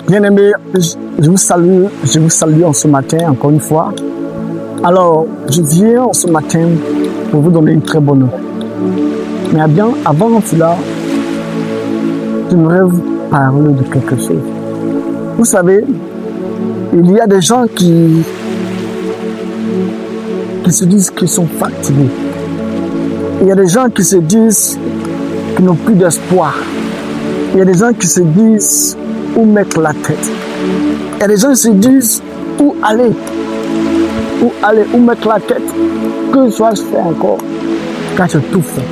Bien-aimés, je vous salue en ce matin, encore une fois. Alors, je viens en ce matin pour vous donner une très bonne nouvelle. Mais bien, avant cela, j'aimerais vous parler de quelque chose. Vous savez, il y a des gens qui se disent qu'ils sont fatigués. Il y a des gens qui se disent qu'ils n'ont plus d'espoir. Il y a des gens qui se disent où mettre la tête. Il y a des gens qui se disent où aller, où mettre la tête. Que dois-je faire encore quand j'ai tout fait?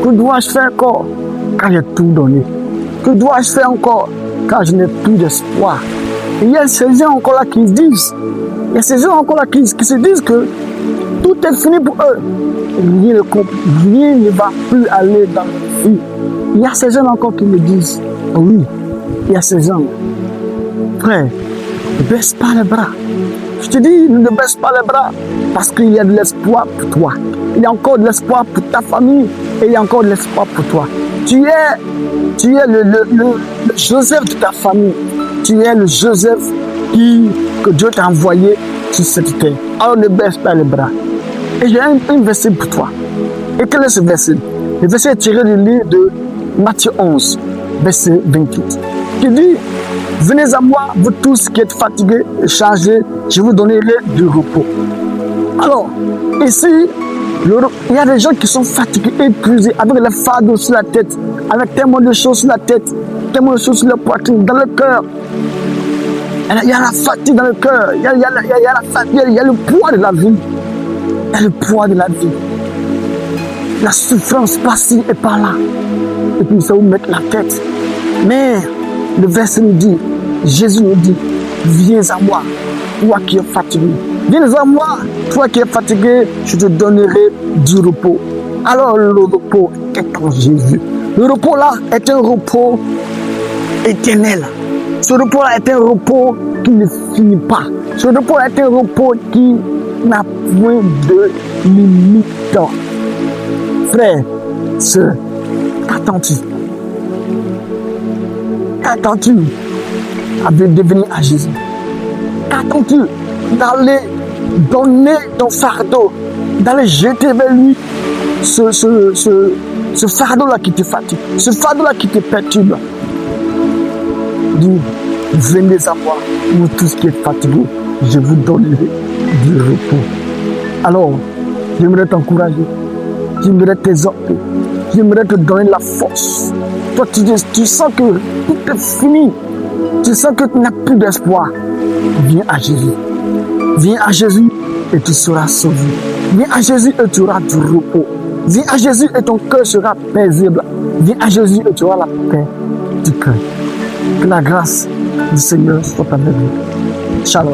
Que dois-je faire encore quand j'ai tout donné? Que dois-je faire encore quand je n'ai plus d'espoir? Il y a ces gens encore là qui se disent, il y a ces gens encore là qui se disent que tout est fini pour eux. Rien ne va plus aller dans leur vie. Il y a ces gens encore qui me disent, oui, il y a ces gens. Frère, ne baisse pas les bras. Je te dis, ne baisse pas les bras parce qu'il y a de l'espoir pour toi. Il y a encore de l'espoir pour ta famille et il y a encore de l'espoir pour toi. Tu es le Joseph de ta famille. Tu es le Joseph que Dieu t'a envoyé sur cette terre. Alors ne baisse pas les bras. Et j'ai un verset pour toi. Et quel est ce verset? Le verset est tiré du livre de Matthieu 11, verset 28. Qui dit, venez à moi, vous tous qui êtes fatigués et chargés, je vous donnerai du repos. Alors, ici, il y a des gens qui sont fatigués, épuisés, avec le fardeau sur la tête, avec tellement de choses sur la tête, tellement de choses sur la poitrine, dans le cœur. Il y a la fatigue dans le cœur, il y a le poids de la vie. Il y a le poids de la vie. La souffrance par-ci et par-là. Et puis ça vous met la tête. Mais le verset nous dit, Jésus nous dit, viens à moi, toi qui es fatigué. Viens à moi, toi qui es fatigué, je te donnerai du repos. Alors le repos est en Jésus. Le repos là est un repos éternel. Ce repos là est un repos qui ne finit pas. Ce repos là est un repos qui n'a point de limite. Frère, sœur, qu'attends-tu? Qu'attends-tu à devenir à Jésus? Qu'attends-tu d'aller donner ton fardeau, d'aller jeter vers lui ce fardeau-là qui te fatigue, ce fardeau-là qui te perturbe? Dis, venez à moi, vous tous qui êtes fatigués, je vous donnerai du repos. Alors, j'aimerais t'encourager, j'aimerais t'exhorter, j'aimerais te donner la force. Toi, tu sens que tout est fini, tu sens que tu n'as plus d'espoir. Viens à Jésus. Viens à Jésus et tu seras sauvé. Viens à Jésus et tu auras du repos. Viens à Jésus et ton cœur sera paisible. Viens à Jésus et tu auras la paix du cœur. Que la grâce du Seigneur soit avec vous. Shalom.